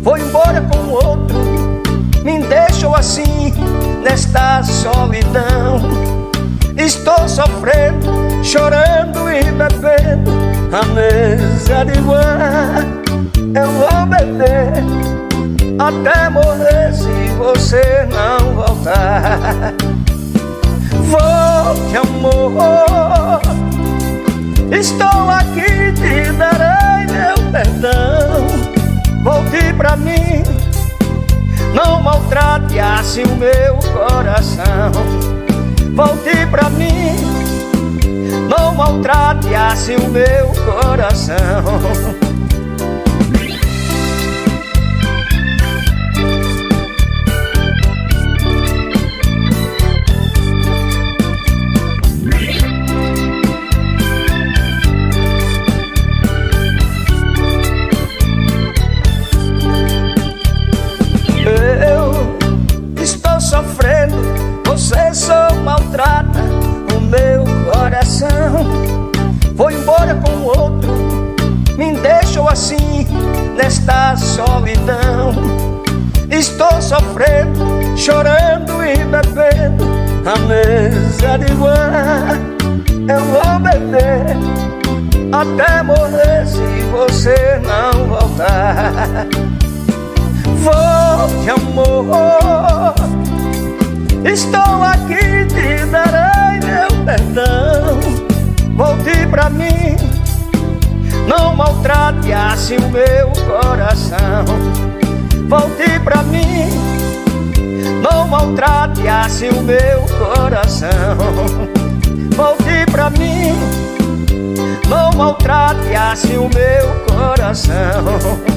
foi embora com outro, me deixou assim nesta solidão. Estou sofrendo, chorando e bebendo a mesa de bar. Eu vou beber até morrer se você não voltar. Volte, amor, estou aqui, te darei meu perdão. Volte pra mim, não maltrate assim o meu coração. Volte pra mim, não maltrate assim o meu coração. Sofrendo, você só maltrata o meu coração. Foi embora com outro, me deixou assim nesta solidão. Estou sofrendo, chorando e bebendo a mesa de bar. Eu vou beber até morrer se você não voltar. Volte, amor, estou aqui, te darei meu perdão. Volte pra mim, não maltrate assim o meu coração. Volte pra mim, não maltrate assim o meu coração. Volte pra mim, não maltrate assim o meu coração.